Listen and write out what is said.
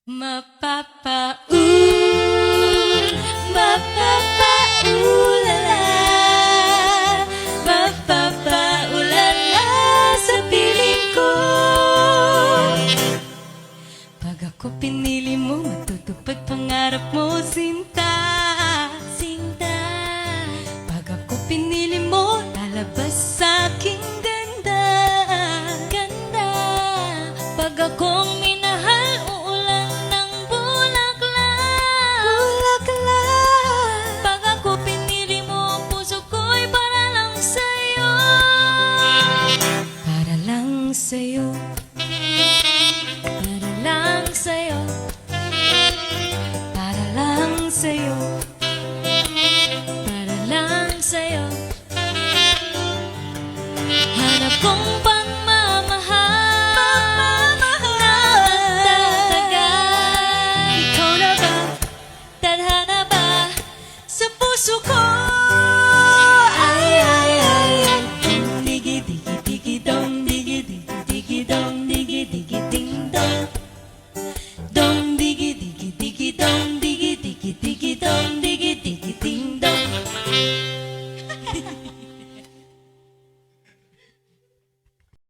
Mapapaulala, mapapaulala sa piling ko. Pag ako pinili mo, matutupad pangarap mo, sinta, sinta. Pag ako pinili mo, lalabas sa aking ganda, ganda. Pag akong